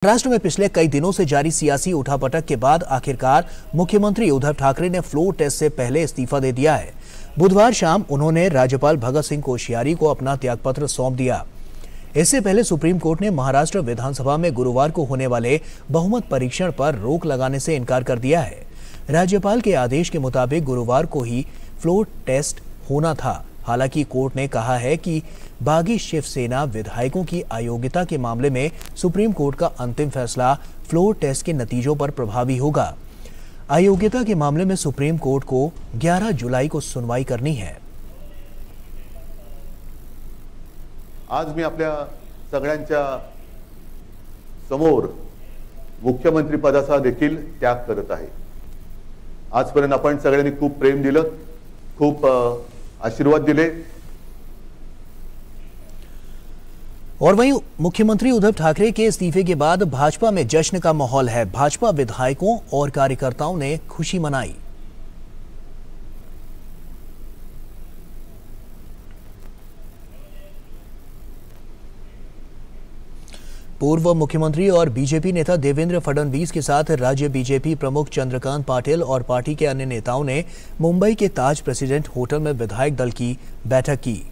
महाराष्ट्र में पिछले कई दिनों से जारी सियासी उठापटक के बाद आखिरकार मुख्यमंत्री उद्धव ठाकरे ने फ्लोर टेस्ट से पहले इस्तीफा दे दिया है। बुधवार शाम उन्होंने राज्यपाल भगत सिंह कोश्यारी को अपना त्यागपत्र सौंप दिया। इससे पहले सुप्रीम कोर्ट ने महाराष्ट्र विधानसभा में गुरुवार को होने वाले बहुमत परीक्षण पर रोक लगाने से इनकार कर दिया है। राज्यपाल के आदेश के मुताबिक गुरुवार को ही फ्लोर टेस्ट होना था। हालांकि कोर्ट ने कहा है कि बागी शिवसेना विधायकों की अयोग्यता के मामले में सुप्रीम कोर्ट का अंतिम फैसला फ्लोर टेस्ट के नतीजों पर प्रभावी होगा। अयोग्यता के मामले में सुप्रीम कोर्ट को 11 जुलाई को सुनवाई करनी है। आज मी आपल्या सगळ्यांच्या समोर मुख्यमंत्री पदाचा देखील त्याग करत आहे। आजपर्यंत आपण सगळ्यांनी खूप प्रेम दिलं, खूप आशीर्वाद दिले। और वहीं मुख्यमंत्री उद्धव ठाकरे के इस्तीफे के बाद भाजपा में जश्न का माहौल है। भाजपा विधायकों और कार्यकर्ताओं ने खुशी मनाई। पूर्व मुख्यमंत्री और बीजेपी नेता देवेंद्र फडणवीस के साथ राज्य बीजेपी प्रमुख चंद्रकांत पाटिल और पार्टी के अन्य नेताओं ने मुंबई के ताज प्रेसिडेंट होटल में विधायक दल की बैठक की।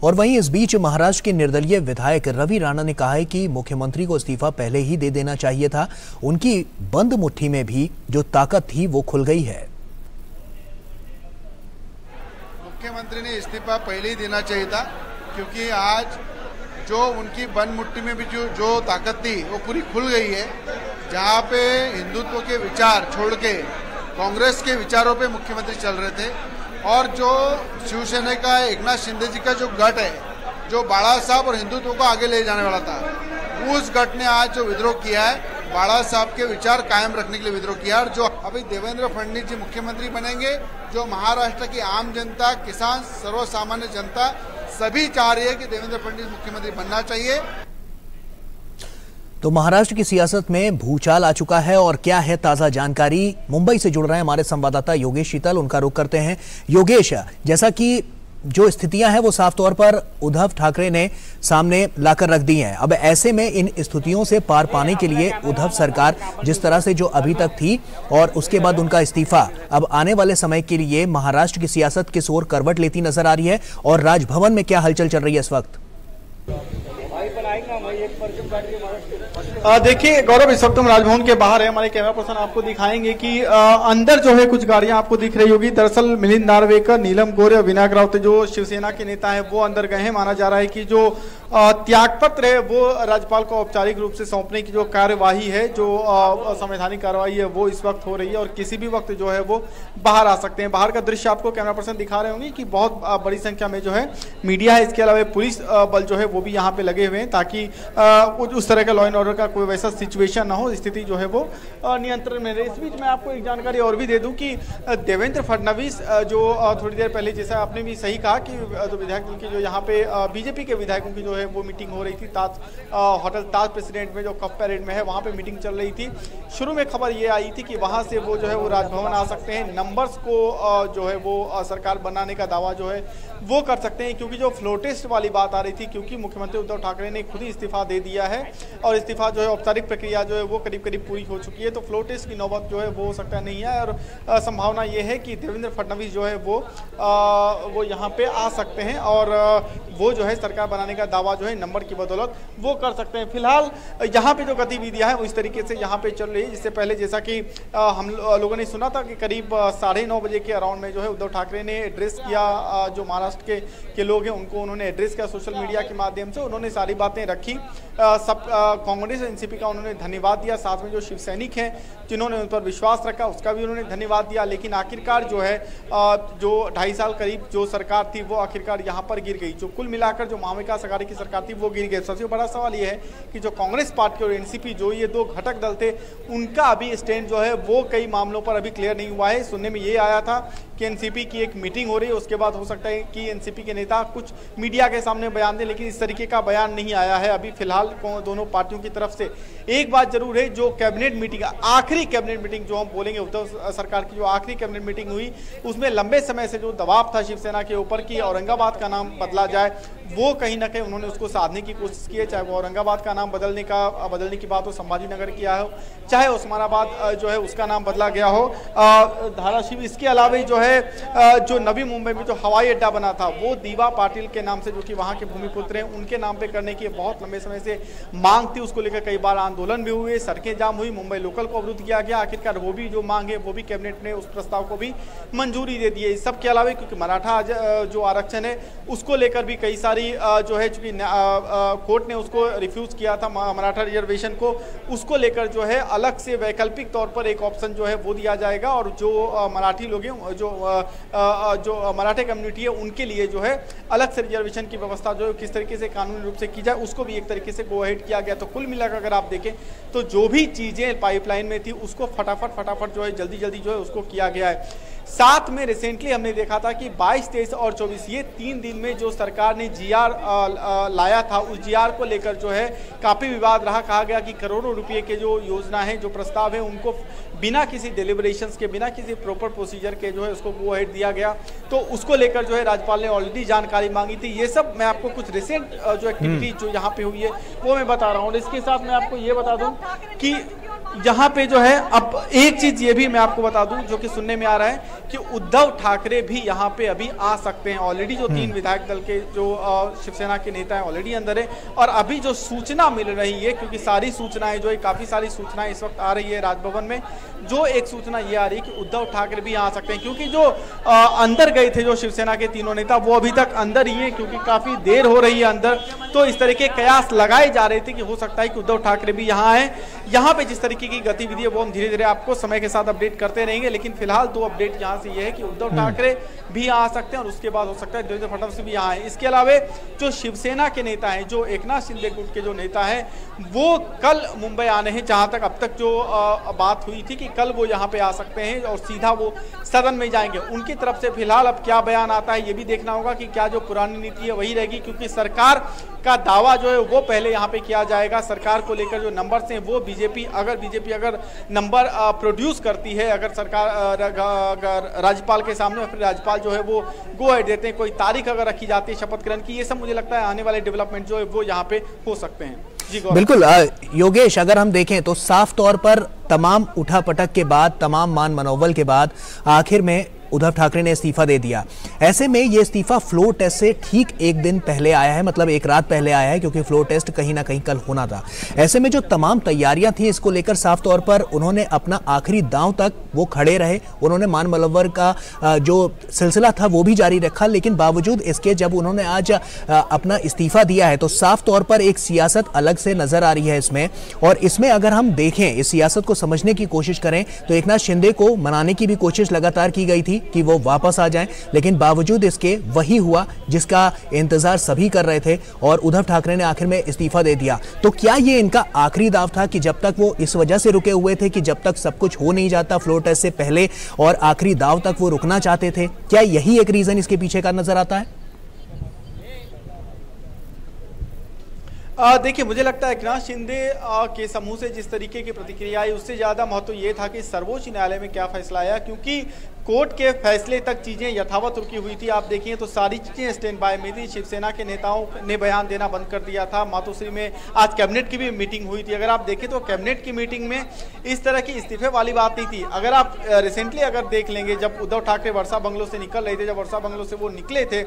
और वहीं इस बीच महाराष्ट्र के निर्दलीय विधायक रवि राणा ने कहा है कि मुख्यमंत्री को इस्तीफा पहले ही दे देना चाहिए था। उनकी बंद मुट्ठी में भी जो ताकत थी वो खुल गई है। मुख्यमंत्री ने इस्तीफा पहले ही देना चाहिए था, क्योंकि आज जो उनकी बंद मुट्ठी में भी जो ताकत थी वो पूरी खुल गई है। जहाँ पे हिंदुत्व के विचार छोड़ के कांग्रेस के विचारों पे मुख्यमंत्री चल रहे थे, और जो शिवसेना का एकनाथ शिंदे जी का जो गठ है, जो बाला साहब और हिंदुत्व को आगे ले जाने वाला था, उस गठ ने आज जो विद्रोह किया है, बाला साहब के विचार कायम रखने के लिए विद्रोह किया। और जो अभी देवेंद्र फडणवीस जी मुख्यमंत्री बनेंगे, जो महाराष्ट्र की आम जनता, किसान, सर्वसामान्य जनता सभी चाह रही है कि देवेंद्र फडणवीस मुख्यमंत्री बनना चाहिए। तो महाराष्ट्र की सियासत में भूचाल आ चुका है। और क्या है ताजा जानकारी, मुंबई से जुड़ रहे हैं हमारे संवाददाता योगेश शीतल, उनका रुख करते हैं। योगेश, जैसा कि जो स्थितियां हैं वो साफ तौर पर उद्धव ठाकरे ने सामने लाकर रख दी हैं, अब ऐसे में इन स्थितियों से पार पाने के लिए उद्धव सरकार जिस तरह से जो अभी तक थी और उसके बाद उनका इस्तीफा, अब आने वाले समय के लिए महाराष्ट्र की सियासत किस ओर करवट लेती नजर आ रही है और राजभवन में क्या हलचल चल रही है इस वक्त? देखिए गौरव, इस वक्त हम राजभवन के बाहर है। हमारे कैमरा पर्सन आपको दिखाएंगे कि अंदर जो है कुछ गाड़ियां आपको दिख रही होगी। दरअसल मिलिंद नार्वेकर, नीलम गोरे और विनायक राउत जो शिवसेना के नेता हैं वो अंदर गए हैं। माना जा रहा है कि जो त्यागपत्र है वो राज्यपाल को औपचारिक रूप से सौंपने की जो कार्यवाही है, जो संवैधानिक कार्यवाही है, वो इस वक्त हो रही है और किसी भी वक्त जो है वो बाहर आ सकते हैं। बाहर का दृश्य आपको कैमरा पर्सन दिखा रहे होंगे कि बहुत बड़ी संख्या में जो है मीडिया है, इसके अलावा पुलिस बल जो है वो भी यहाँ पे लगे हुए हैं, ताकि उस तरह का लॉ एंड ऑर्डर का कोई वैसा सिचुएशन ना हो, स्थिति जो है वो नियंत्रण में रहे। इस बीच मैं आपको एक जानकारी और भी दे दूं कि देवेंद्र फडणवीस जो थोड़ी देर पहले, जैसा आपने भी सही कहा कि जो विधायक दल की जो यहाँ पे बीजेपी के विधायकों की जो है वो मीटिंग हो रही थी होटल ताज प्रेसिडेंट में, जो कप पैरेड में है, वहाँ पे मीटिंग चल रही थी। शुरू में खबर ये आई थी कि वहाँ से वो जो है वो राजभवन आ सकते हैं, नंबर्स को जो है वो सरकार बनाने का दावा जो है वो कर सकते हैं, क्योंकि जो फ्लोर टेस्ट वाली बात आ रही थी, क्योंकि मुख्यमंत्री उद्धव ठाकरे ने खुद ही इस्तीफा दे दिया है और इस्तीफा जो है औपचारिक प्रक्रिया जो है वो करीब करीब पूरी हो चुकी है, तो फ्लोर टेस्ट की नौबत जो है वो हो सकता नहीं है। और संभावना ये है कि देवेंद्र फडणवीस जो है वो यहाँ पे आ सकते हैं और वो जो है सरकार बनाने का दावा जो है नंबर की बदौलत वो कर सकते हैं। फिलहाल यहाँ पे जो गतिविधियां हैं वो इस तरीके से यहाँ पे चल रही है। जिससे पहले जैसा कि हम लोगों ने सुना था कि करीब 9:30 बजे के अराउंड में जो है उद्धव ठाकरे ने एड्रेस किया, जो महाराष्ट्र के लोग हैं उनको उन्होंने एड्रेस किया सोशल मीडिया के माध्यम से। उन्होंने सारी बातें रखी, सब कांग्रेस एनसीपी का उन्होंने धन्यवाद दिया, साथ में जो शिव सैनिक हैं जिन्होंने उन पर विश्वास रखा उसका भी उन्होंने धन्यवाद दिया। लेकिन आखिरकार जो है जो 2.5 साल करीब जो सरकार थी वो आखिरकार यहाँ पर गिर गई। जो कुल मिलाकर जो महाविकास आघाड़ी की सरकार थी वो गिर गई। सबसे बड़ा सवाल ये है कि जो कांग्रेस पार्टी और एनसीपी, जो ये दो घटक दल थे, उनका अभी स्टैंड जो है वो कई मामलों पर अभी क्लियर नहीं हुआ है। सुनने में ये आया था कि एनसीपी की एक मीटिंग हो रही है, उसके बाद हो सकता है कि एनसीपी के नेता कुछ मीडिया के सामने बयान दें, लेकिन इस तरीके का बयान नहीं आया है अभी फिलहाल। फिलहाल दोनों पार्टियों की तरफ से एक बात जरूर है, जो कैबिनेट मीटिंग, आखिरी कैबिनेट मीटिंग जो हम बोलेंगे उद्धव सरकार की जो आखिरी कैबिनेट मीटिंग हुई, उसमें लंबे समय से जो दबाव था शिवसेना के ऊपर कि औरंगाबाद का नाम बदला जाए, वो कहीं ना कहीं उन्होंने उसको साधने की कोशिश की है। चाहे वो औरंगाबाद का नाम बदलने की बात हो, संभाजीनगर किया हो, चाहे उस्मानाबाद जो है उसका नाम बदला गया हो, धाराशिव। इसके अलावा जो है जो नवी मुंबई में जो हवाई अड्डा बना था वो दीवा पाटिल के नाम से, जो कि वहां के भूमिपुत्र हैं, उनके नाम पे करने की बहुत लंबे समय से मांग थी। उसको लेकर कई बार आंदोलन भी हुए, सड़कें जाम हुई, मुंबई लोकल को अवरुद्ध किया गया। आखिरकार वो भी जो मांग है वो भी कैबिनेट ने उस प्रस्ताव को भी मंजूरी दे दी है। इस सब के अलावा क्योंकि मराठा जो आरक्षण है उसको लेकर भी कई सारी जो है, चूंकि कोर्ट ने उसको रिफ्यूज किया था मराठा रिजर्वेशन को, उसको लेकर जो है अलग से वैकल्पिक तौर पर एक ऑप्शन जो है वो दिया जाएगा। और जो मराठी लोग हैं, जो मराठा कम्युनिटी है, उनके लिए जो है अलग से रिजर्वेशन की व्यवस्था जो है किस तरीके से कानूनी रूप से की जाए, उसको भी एक तरीके से गो अहेड किया गया। तो कुल मिलाकर अगर आप देखें तो जो भी चीजें पाइपलाइन में थी उसको फटाफट जो है जल्दी जो है उसको किया गया है। साथ में रिसेंटली हमने देखा था कि 22, 23 और 24 ये 3 दिन में जो सरकार ने जीआर लाया था, उस जीआर को लेकर जो है काफी विवाद रहा। कहा गया कि करोड़ों रुपए के जो योजना है, जो प्रस्ताव है, उनको बिना किसी डिलिबरेशंस के, बिना किसी प्रॉपर प्रोसीजर के जो है उसको गो अहेड दिया गया। तो उसको लेकर जो है राज्यपाल ने ऑलरेडी जानकारी मांगी थी। ये सब मैं आपको कुछ रिसेंट जो एक्टिविटी जो यहाँ पे हुई है वो मैं बता रहा हूँ। और इसके साथ मैं आपको ये बता दूं कि यहाँ पे जो है, अब एक चीज ये भी मैं आपको बता दूं जो कि सुनने में आ रहा है कि उद्धव ठाकरे भी यहाँ पे अभी आ सकते हैं। ऑलरेडी जो 3 विधायक दल के जो शिवसेना के नेता हैं ऑलरेडी अंदर है। और अभी जो सूचना मिल रही है, क्योंकि सारी सूचनाएं जो है, काफी सारी सूचनाएं इस वक्त आ रही है राजभवन में, जो एक सूचना ये आ रही है कि उद्धव ठाकरे भी आ सकते हैं। क्योंकि जो अंदर गए थे जो शिवसेना के तीनों नेता, वो अभी तक अंदर ही है, क्योंकि काफी देर हो रही है अंदर। तो इस तरह के कयास लगाए जा रहे थे कि हो सकता है कि उद्धव ठाकरे भी यहाँ आए। यहाँ पे जिस तरीके की गतिविधि है वो हम धीरे धीरे आपको समय के साथ अपडेट करते रहेंगे। लेकिन फिलहाल 2 अपडेट यहाँ से ये है कि उद्धव ठाकरे भी आ सकते हैं और उसके बाद हो सकता है देवेंद्र फडणवीस भी यहाँ आए। इसके अलावा जो शिवसेना के नेता हैं, जो एकनाथ शिंदे गुट के जो नेता हैं, वो कल मुंबई आने हैं। जहां तक अब तक जो बात हुई थी कि कल वो यहाँ पे आ सकते हैं और सीधा वो सदन में जाएंगे। उनकी तरफ से फिलहाल अब क्या बयान आता है ये भी देखना होगा कि क्या जो पुरानी नीति है वही रहेगी, क्योंकि सरकार का दावा जो है वो पहले यहाँ पे किया जाएगा। सरकार को लेकर जो नंबर्स हैं वो बीजेपी अगर नंबर प्रोड्यूस करती है, अगर सरकार राज्यपाल के सामने, फिर राज्यपाल जो है वो गो अहेड देते हैं, कोई तारीख अगर रखी जाती है शपथ ग्रहण की, ये सब मुझे लगता है आने वाले डेवलपमेंट जो है वो यहाँ पे हो सकते हैं। जी बिल्कुल योगेश, अगर हम देखें तो साफ तौर पर तमाम उठापटक के बाद, तमाम मान मनोबल के बाद आखिर में उद्धव ठाकरे ने इस्तीफा दे दिया। ऐसे में ये इस्तीफा फ्लोर टेस्ट से ठीक 1 दिन पहले आया है, मतलब 1 रात पहले आया है, क्योंकि फ्लोर टेस्ट कहीं ना कहीं कल होना था। ऐसे में जो तमाम तैयारियां थी इसको लेकर साफ तौर पर उन्होंने अपना आखिरी दांव तक वो खड़े रहे। उन्होंने मान मनोवर का जो सिलसिला था वो भी जारी रखा, लेकिन बावजूद इसके जब उन्होंने आज अपना इस्तीफा दिया है तो साफ तौर पर एक सियासत अलग से नजर आ रही है इसमें। और इसमें अगर हम देखें, इस सियासत को समझने की कोशिश करें तो एकनाथ शिंदे को मनाने की भी कोशिश लगातार की गई थी कि वो वापस आ जाएं, लेकिन बावजूद इसके वही हुआ जिसका इंतजार सभी कर रहे थे और उद्धव ठाकरे ने आखिर में इस्तीफा दे दिया। तो क्या ये इनका आखिरी दाव था कि जब तक वो इस वजह से रुके हुए थे कि जब तक सब कुछ हो नहीं जाता फ्लोर टेस्ट से पहले और आखिरी दाव तक वो रुकना चाहते थे? क्या यही एक रीजन इसके पीछे का नजर आता है? देखिए, मुझे लगता है एकनाथ शिंदे के समूह से जिस तरीके की प्रतिक्रिया आई उससे ज्यादा महत्व ये था कि सर्वोच्च न्यायालय में क्या फैसला आया, क्योंकि कोर्ट के फैसले तक चीजें यथावत रुकी हुई थी। आप देखिए तो सारी चीजें स्टैंड बाय में थी। शिवसेना के नेताओं ने बयान देना बंद कर दिया था। मातोश्री में आज कैबिनेट की भी मीटिंग हुई थी। अगर आप देखें तो कैबिनेट की मीटिंग में इस तरह की इस्तीफे वाली बात नहीं थी। अगर आप रिसेंटली अगर देख लेंगे, जब उद्धव ठाकरे वर्षा बंगलो से निकल रहे थे, जब वर्षा बंगलो से वो निकले थे,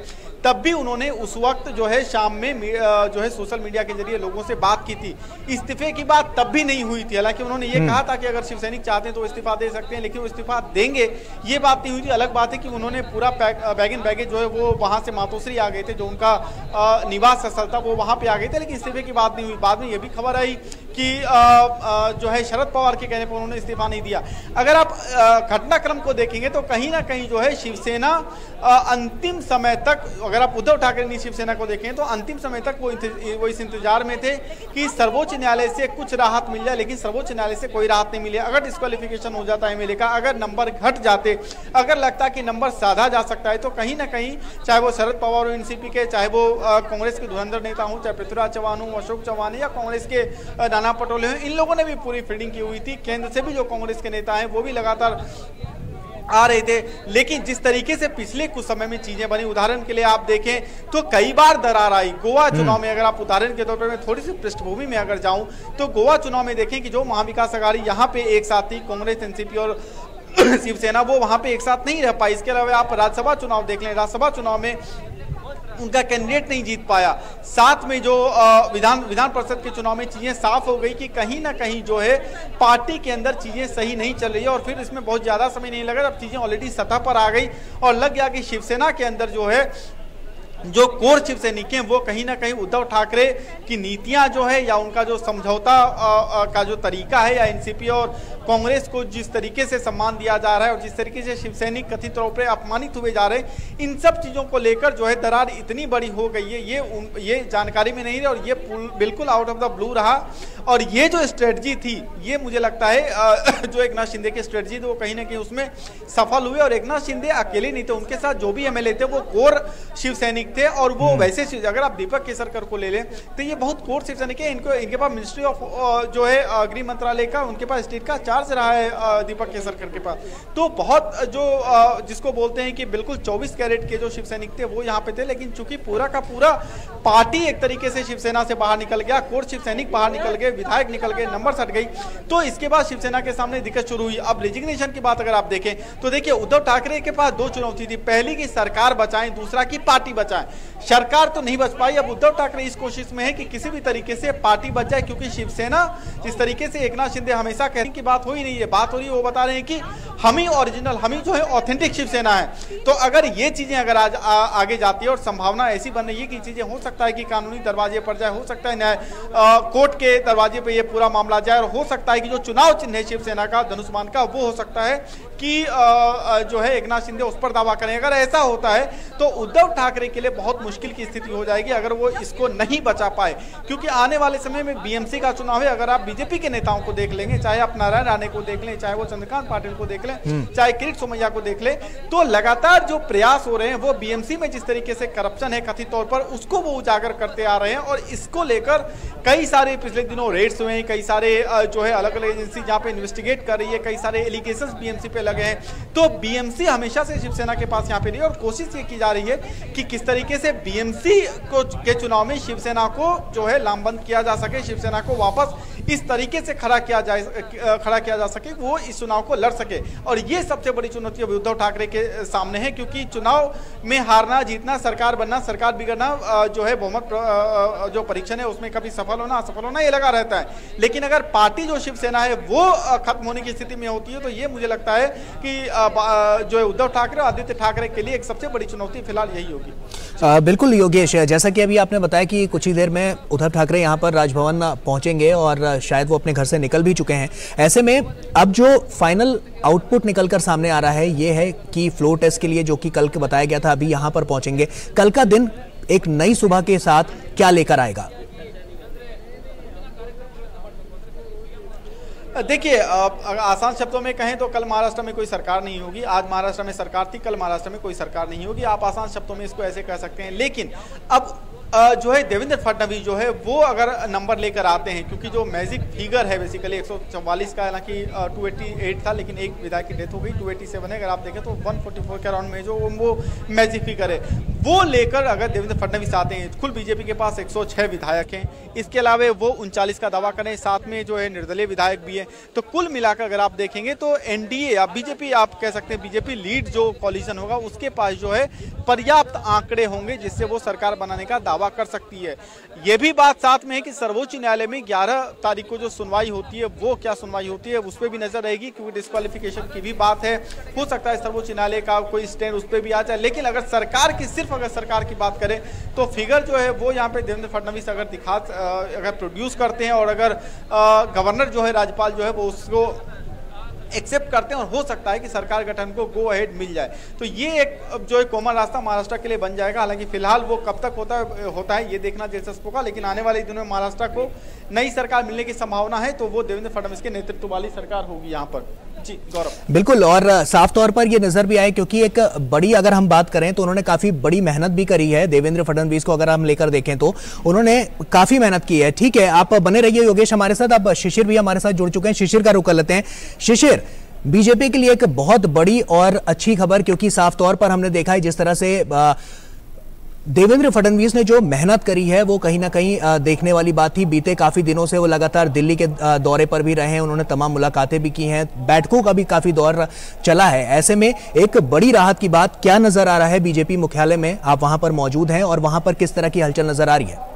तब भी उन्होंने उस वक्त जो है शाम में जो है सोशल मीडिया के जरिए लोगों से बात की थी। इस्तीफे की बात तब भी नहीं हुई थी। हालांकि उन्होंने ये कहा था कि अगर शिवसैनिक चाहते हैं तो इस्तीफा दे सकते हैं, लेकिन वो इस्तीफा देंगे ये बात नहीं हुई थी। अलग बात है कि उन्होंने पूरा बैग एंड बैगेज जो है वो वहां से मातोश्री आ गए थे, जो उनका निवास स्थल था वो वहां पे आ गए थे, लेकिन इस्तीफे की बात नहीं हुई। बाद में ये भी खबर आई कि जो है शरद पवार के कहने पर उन्होंने इस्तीफा नहीं दिया। अगर आप घटनाक्रम को देखेंगे तो कहीं ना कहीं जो है शिवसेना अंतिम समय तक, अगर आप उद्धव ठाकरे ने शिवसेना को देखें तो अंतिम समय तक वो इस इंतजार में थे कि सर्वोच्च न्यायालय से कुछ राहत मिल जाए, लेकिन सर्वोच्च न्यायालय से कोई राहत नहीं मिली। अगर डिस्क्वालिफिकेशन हो जाता है एमएलए का, अगर नंबर घट जाते, अगर लगता कि नंबर साधा जा सकता है, तो कहीं ना कहीं चाहे वो शरद पवार हो एनसीपी के, चाहे वो कांग्रेस के धुरंधर नेता हो, चाहे पृथ्वीराज चौहान हो, अशोक चौहान या कांग्रेस के नाना पटोले हो, इन लोगों ने भी पूरी फील्डिंग की हुई थी। केंद्र से भी जो कांग्रेस के नेता हैं वो भी लगातार आ रहे थे। लेकिन जिस तरीके से पिछले कुछ समय में चीजें बनी, उदाहरण के लिए आप देखें तो कई बार दरार आई गोवा चुनाव में। अगर आप उदाहरण के तौर पर मैं थोड़ी सी पृष्ठभूमि में अगर जाऊं तो गोवा चुनाव में देखें कि जो महाविकास अघाड़ी यहां पे एक साथ थी, कांग्रेस एनसीपी और शिवसेना, वो वहां पे एक साथ नहीं रह पाई। इसके अलावा आप राज्यसभा चुनाव देख लें, राज्यसभा चुनाव में उनका कैंडिडेट नहीं जीत पाया। साथ में जो विधान परिषद के चुनाव में चीजें साफ हो गई कि कहीं ना कहीं जो है पार्टी के अंदर चीजें सही नहीं चल रही है, और फिर इसमें बहुत ज्यादा समय नहीं लगा, अब चीजें ऑलरेडी सतह पर आ गई और लग गया कि शिवसेना के अंदर जो है जो कोर शिव सैनिक हैं वो कहीं ना कहीं उद्धव ठाकरे की नीतियां जो है या उनका जो समझौता का जो तरीका है, या एनसीपी और कांग्रेस को जिस तरीके से सम्मान दिया जा रहा है और जिस तरीके से शिव सैनिक कथित तौर पर अपमानित हुए जा रहे हैं, इन सब चीजों को लेकर जो है दरार इतनी बड़ी हो गई है, ये जानकारी में नहीं रही और ये बिल्कुल आउट ऑफ द ब्लू रहा। और ये जो स्ट्रेटजी थी, ये मुझे लगता है जो एकनाथ शिंदे की स्ट्रेटजी थी वो कहीं ना कहीं उसमें सफल हुए। और एकनाथ शिंदे अकेले नहीं थे, उनके साथ जो भी एमएलए थे वो कोर शिव सैनिक थे। और वो वैसे अगर आप दीपक केसरकर को ले लें तो ये बहुत कोर शिव सैनिक है। इनके पास मिनिस्ट्री ऑफ जो है गृह मंत्रालय का, उनके पास स्टेट का चार्ज रहा है दीपक केसरकर के पास। तो बहुत जो जिसको बोलते हैं कि बिल्कुल 24 कैरेट के जो शिव सैनिक थे वो यहाँ पे थे। लेकिन चूंकि पूरा का पूरा पार्टी एक तरीके से शिवसेना से बाहर निकल गया, कोर शिव सैनिक बाहर निकल गए, विधायक निकल गए, नंबर सट गई, तो इसके बाद शिवसेना के सामने दिक्कत शुरू हुई। अब रेजिग्नेशन की बात अगर आप देखें तो देखिए उद्धव ठाकरे के पास दो चुनौती थी, पहली की सरकार बचाएं, दूसरा की पार्टी बचाएं। सरकार तो नहीं बच पाई। अब उद्धव ठाकरे इस कोशिश में है कि किसी भी तरीके से पार्टी बच जाए, क्योंकि शिवसेना जिस तरीके से एकनाथ शिंदे हमेशा कहने की बात हो ही नहीं है, बात हो रही है वो बता रहे हैं कि हम ही ओरिजिनल, हम ही जो है ऑथेंटिक शिवसेना है। तो अगर ये चीजें अगर आज आगे जाती है और संभावना ऐसी बन रही है कि चीजें हो सकता है कि कानूनी दरवाजे पर जाए, हो सकता है न्याय कोर्ट के दरवाजे पर ये पूरा मामला जाए, और हो सकता है कि जो चुनाव चिन्ह है शिवसेना का धनुष्मान का, वो हो सकता है कि जो है एकनाथ शिंदे उस पर दावा करें। अगर ऐसा होता है तो उद्धव ठाकरे के लिए बहुत मुश्किल की स्थिति हो जाएगी अगर वो इसको नहीं बचा पाए, क्योंकि आने वाले समय में बीएमसी का चुनाव है। अगर आप बीजेपी के नेताओं को देख लेंगे, चाहे आप नारायण राणे को देख लें, चाहे वो चंद्रकांत पाटिल को देख लें, चाहे किरीट सोमैया को देख लें, तो लगातार जो प्रयास हो रहे हैं वो बीएमसी में जिस तरीके से करप्शन है कथित तौर पर, उसको वो उजागर करते आ रहे हैं। और इसको लेकर कई सारे पिछले दिनों रेड्स हुए हैं, कई सारे जो है अलग अलग एजेंसी जहां पे इन्वेस्टिगेट कर रही है, कई सारे एलिगेशंस बीएमसी पे लगे हैं। तो बीएमसी हमेशा से शिवसेना के पास यहाँ पे रही है, और कोशिश ये की जा रही है कि किस तरीके से बीएमसी को के चुनाव में शिवसेना को जो है लामबंद किया जा सके, शिवसेना को वापस इस तरीके से खड़ा किया जा सके, वो इस चुनाव को लड़ सके। और ये सबसे बड़ी चुनौती अब उद्धव ठाकरे के सामने है, क्योंकि चुनाव में हारना जीतना, सरकार बनना, सरकार बिगड़ना जो है बहुमत जो परीक्षण है उसमें कभी सफल होना असफल होना ये लगा रहता है। लेकिन अगर पार्टी जो शिवसेना है वो खत्म होने की स्थिति में होती है तो ये मुझे लगता है कि जो है उद्धव ठाकरे और आदित्य ठाकरे के लिए एक सबसे बड़ी चुनौती फिलहाल यही होगी। बिल्कुल योगेश, जैसा कि अभी आपने बताया कि कुछ ही देर में उद्धव ठाकरे यहाँ पर राजभवन पहुंचेंगे और शायद वो अपने घर से निकल भी चुके हैं। ऐसे में अब जो फाइनल आउटपुट निकलकर सामने आ रहा है ये है कि फ्लोर टेस्ट के लिए, जो कि कल के बताया गया था, अभी यहाँ पर पहुंचेंगे। कल का दिन एक नई सुबह के साथ क्या लेकर आएगा? देखिए आसान शब्दों में कहें तो कल महाराष्ट्र में कोई सरकार नहीं होगी। आज महाराष्ट्र में सरकार थी, कल महाराष्ट्र में कोई सरकार नहीं होगी। आप आसान शब्दों में इसको ऐसे कह सकते हैं। लेकिन अब जो है देवेंद्र फडणवीस जो है वो अगर नंबर लेकर आते हैं, क्योंकि जो मैजिक फिगर है बेसिकली 144 का, हालांकि 288 था लेकिन एक विधायक की डेथ हो गई, 287 है। अगर आप देखें तो 144 के अराउंड में जो वो मैजिक फिगर है वो लेकर अगर देवेंद्र फडणवीस आते हैं, कुल बीजेपी के पास 106 विधायक हैं, इसके अलावा वो 39 का दावा करें, साथ में जो है निर्दलीय विधायक भी है, तो कुल मिलाकर अगर आप देखेंगे तो एनडीए या बीजेपी, आप कह सकते हैं बीजेपी लीड जो कॉलिशन होगा उसके पास जो है पर्याप्त आंकड़े होंगे जिससे वो सरकार बनाने का दावा कर सकती है। यह भी बात साथ में है कि सर्वोच्च न्यायालय में 11 तारीख को जो सुनवाई होती है वो क्या सुनवाई होती है उस पर भी नजर रहेगी, क्योंकि डिस्क्वालिफिकेशन की भी बात है। हो सकता है सर्वोच्च न्यायालय का कोई स्टैंड उस पर भी आ जाए। लेकिन अगर सरकार की, सिर्फ अगर सरकार की बात करें तो फिगर जो है वो यहाँ पे देवेंद्र फडणवीस अगर प्रोड्यूस करते हैं और अगर गवर्नर जो है, राज्यपाल जो है वो उसको एक्सेप्ट करते हैं और हो सकता है कि सरकार गठन को गो अहेड मिल जाए। तो ये एक जो है कोमल रास्ता महाराष्ट्र के लिए बन जाएगा। हालांकि फिलहाल वो कब तक होता है ये देखना दिलचस्प होगा, लेकिन आने वाले दिनों में महाराष्ट्र को नई सरकार मिलने की संभावना है, तो वो देवेंद्र फडणवीस के नेतृत्व वाली सरकार होगी यहाँ पर। जी गौरव। बिल्कुल, और साफ तौर पर यह नजर भी आए, क्योंकि एक बड़ी अगर हम बात करें तो उन्होंने काफी बड़ी मेहनत भी करी है। देवेंद्र फडणवीस को अगर हम लेकर देखें तो उन्होंने काफी मेहनत की है। ठीक है, आप बने रहिए योगेश हमारे साथ। अब शिशिर भी हमारे साथ जुड़ चुके हैं, शिशिर का रुख कर लेते हैं। शिशिर, बीजेपी के लिए एक बहुत बड़ी और अच्छी खबर, क्योंकि साफ तौर पर हमने देखा है जिस तरह से देवेंद्र फडणवीस ने जो मेहनत करी है वो कहीं ना कहीं देखने वाली बात थी। बीते काफी दिनों से वो लगातार दिल्ली के दौरे पर भी रहे हैं, उन्होंने तमाम मुलाकातें भी की हैं, बैठकों का भी काफी दौर चला है। ऐसे में एक बड़ी राहत की बात क्या नजर आ रहा है बीजेपी मुख्यालय में? आप वहां पर मौजूद हैं और वहां पर किस तरह की हलचल नजर आ रही है?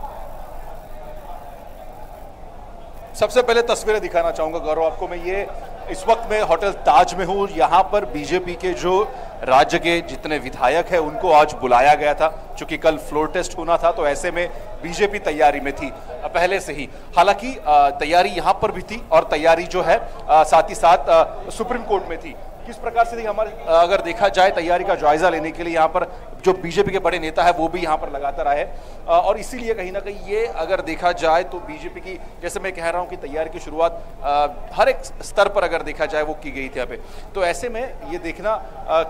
सबसे पहले तस्वीरें दिखाना चाहूंगा गौरव आपको। मैं ये इस वक्त मैं होटल ताज में हूँ। यहाँ पर बीजेपी के जो राज्य के जितने विधायक हैं उनको आज बुलाया गया था, क्योंकि कल फ्लोर टेस्ट होना था, तो ऐसे में बीजेपी तैयारी में थी पहले से ही। हालांकि तैयारी यहाँ पर भी थी और तैयारी जो है साथ ही साथ सुप्रीम कोर्ट में थी। किस प्रकार से हमारे अगर देखा जाए तैयारी का जायजा लेने के लिए यहाँ पर जो बीजेपी के बड़े नेता है वो भी यहाँ पर लगातार आए, और इसीलिए कहीं ना कहीं ये अगर देखा जाए तो बीजेपी की, जैसे मैं कह रहा हूँ कि तैयारी की शुरुआत हर एक स्तर पर अगर देखा जाए वो की गई थी यहाँ पे। तो ऐसे में ये देखना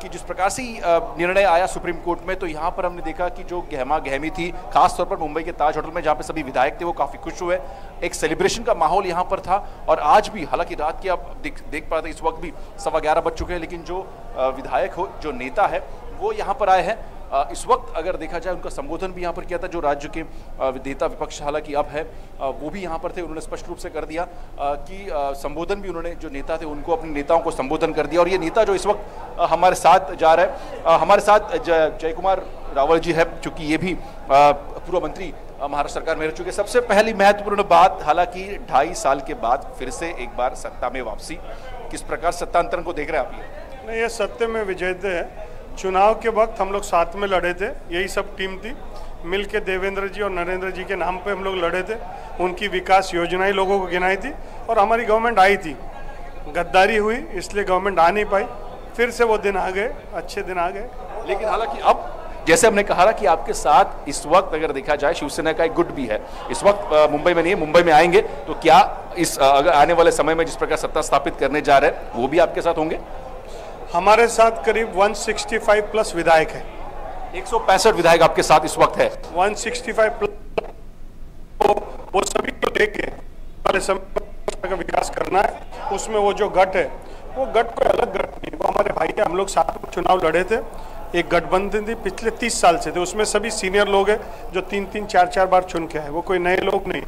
कि जिस प्रकार से निर्णय आया सुप्रीम कोर्ट में, तो यहाँ पर हमने देखा कि जो गहमा गहमी थी, खासतौर पर मुंबई के ताज होटल में जहाँ पे सभी विधायक थे वो काफी खुश हुए। एक सेलिब्रेशन का माहौल यहाँ पर था। और आज भी, हालांकि रात के आप देख पा रहे थे, इस वक्त भी 11:15 बज चुके हैं, लेकिन जो विधायक हो, जो नेता है वो यहाँ पर आए हैं। इस वक्त अगर देखा जाए उनका संबोधन भी यहाँ पर किया था जो राज्य के नेता विपक्ष हालांकि अब है वो भी यहाँ पर थे। उन्होंने स्पष्ट रूप से कर दिया कि संबोधन भी उन्होंने, जो नेता थे उनको, अपने नेताओं को संबोधन कर दिया। और ये नेता जो इस वक्त हमारे साथ जा रहा है, हमारे साथ जय कुमार रावल जी है, चूंकि ये भी पूर्व मंत्री महाराष्ट्र सरकार में रह चुके। सबसे पहली महत्वपूर्ण बात, हालांकि 2.5 साल के बाद फिर से एक बार सत्ता में वापसी, किस प्रकार सत्तांतरण को देख रहे हैं आप? ये नहीं, ये सत्य में विजय है। चुनाव के वक्त हम लोग साथ में लड़े थे, यही सब टीम थी, मिल के देवेंद्र जी और नरेंद्र जी के नाम पे हम लोग लड़े थे। उनकी विकास योजनाएं लोगों को गिनाई थी और हमारी गवर्नमेंट आई थी। गद्दारी हुई इसलिए गवर्नमेंट आ नहीं पाई, फिर से वो दिन आ गए, अच्छे दिन आ गए। लेकिन हालांकि अब जैसे हमने कहा कि आपके साथ इस वक्त अगर देखा जाए शिवसेना का एक गुट भी है, इस वक्त मुंबई में नहीं है, मुंबई में आएंगे, तो क्या इस अगर आने वाले समय में जिस प्रकार सत्ता स्थापित करने जा रहे हैं वो भी आपके साथ होंगे? हमारे साथ करीब 165 प्लस विधायक है। 165 विधायक आपके साथ इस वक्त है। 165 प्लस, वो सभी को लेके वाले समय का विकास करना है। उसमें वो जो गठ है, वो गठ कोई अलग गठ नहीं, वो हमारे भाई है। हम लोग साथ में चुनाव लड़े थे, एक गठबंधन थी, पिछले 30 साल से थे। उसमें सभी सीनियर लोग हैं जो 3-3, 4-4 बार चुन के आए, वो कोई नए लोग नहीं।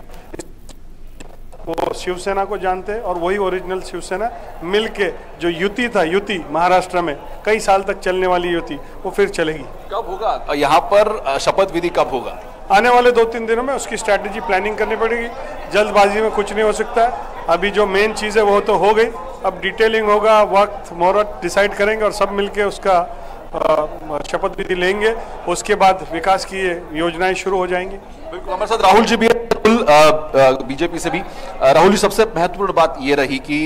वो शिवसेना को जानते हैं और वही ओरिजिनल शिवसेना मिलके जो युति था, युति महाराष्ट्र में कई साल तक चलने वाली युति, वो फिर चलेगी। कब होगा यहाँ पर शपथ विधि, कब होगा? आने वाले 2-3 दिनों में उसकी स्ट्रैटेजी प्लानिंग करनी पड़ेगी। जल्दबाजी में कुछ नहीं हो सकता है। अभी जो मेन चीज़ है वो तो हो गई, अब डिटेलिंग होगा, वक्त मुहूर्त डिसाइड करेंगे और सब मिलके उसका शपथ विधि लेंगे। उसके बाद विकास की योजनाएं शुरू हो जाएंगी। बिल्कुल, हमारे साथ राहुल जी भी बीजेपी से भी। राहुल जी, सबसे महत्वपूर्ण बात ये रही कि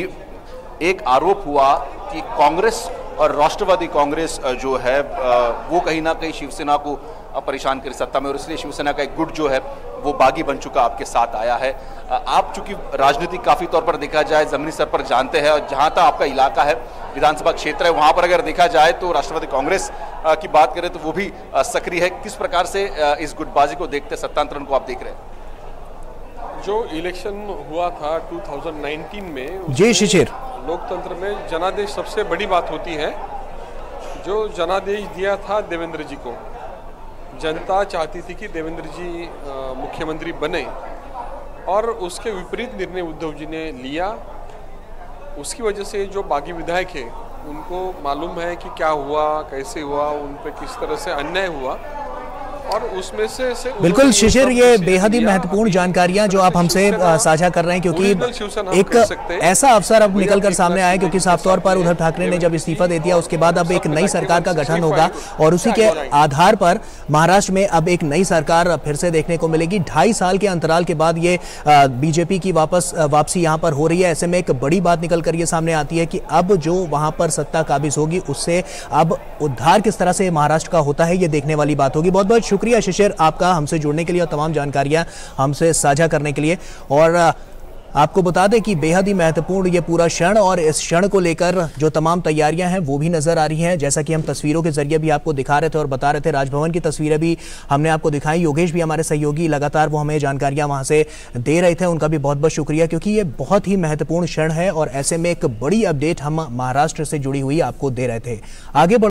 एक आरोप हुआ कि कांग्रेस और राष्ट्रवादी कांग्रेस जो है वो कहीं ना कहीं शिवसेना को परेशान करे सत्ता में, और इसलिए शिवसेना का एक गुट जो है वो बागी बन चुका आपके साथ आया है। आप चूंकि राजनीति काफी तौर पर देखा जाए जमीनी स्तर पर जानते हैं, और जहां तक आपका इलाका है, विधानसभा क्षेत्र है, वहां पर अगर देखा जाए तो राष्ट्रवादी कांग्रेस की बात करें तो वो भी सक्रिय है। किस प्रकार से इस गुटबाजी को देखते, सत्तांतरण को आप देख रहे हैं? जो इलेक्शन हुआ था 2019 में, जी शिशिर, लोकतंत्र में जनादेश सबसे बड़ी बात होती है। जो जनादेश दिया था देवेंद्र जी को, जनता चाहती थी कि देवेंद्र जी मुख्यमंत्री बने, और उसके विपरीत निर्णय उद्धव जी ने लिया। उसकी वजह से जो बागी विधायक है उनको मालूम है कि क्या हुआ, कैसे हुआ, उन पर किस तरह से अन्याय हुआ। और उसमें से बिल्कुल शिशिर, ये बेहद ही महत्वपूर्ण जानकारियां जो आप हमसे साझा कर रहे हैं, क्योंकि एक ऐसा अवसर अब निकलकर सामने आया, क्योंकि साफ तौर पर उद्धव ठाकरे ने जब इस्तीफा दे दिया उसके बाद अब एक नई सरकार का गठन होगा और उसी के आधार पर महाराष्ट्र में अब एक नई सरकार फिर से देखने को मिलेगी। 2.5 साल के अंतराल के बाद ये बीजेपी की वापसी यहां पर हो रही है। ऐसे में एक बड़ी बात निकल कर ये सामने आती है कि अब जो वहां पर सत्ता काबिज होगी उससे अब उद्धार किस तरह से महाराष्ट्र का होता है, ये देखने वाली बात होगी। बहुत बहुत शुक्रिया शिशिर आपका हमसे जुड़ने के लिए और तमाम जानकारियां हमसे साझा करने के लिए। और आपको बता दें कि बेहद ही महत्वपूर्ण ये पूरा क्षण और इस क्षण को लेकर जो तमाम तैयारियां हैं वो भी नजर आ रही हैं, जैसा कि हम तस्वीरों के जरिए भी आपको दिखा रहे थे और बता रहे थे। राजभवन की तस्वीरें भी हमने आपको दिखाई। योगेश भी हमारे सहयोगी लगातार वो हमें जानकारियां वहां से दे रहे थे, उनका भी बहुत बहुत शुक्रिया, क्योंकि ये बहुत ही महत्वपूर्ण क्षण है और ऐसे में एक बड़ी अपडेट हम महाराष्ट्र से जुड़ी हुई आपको दे रहे थे। आगे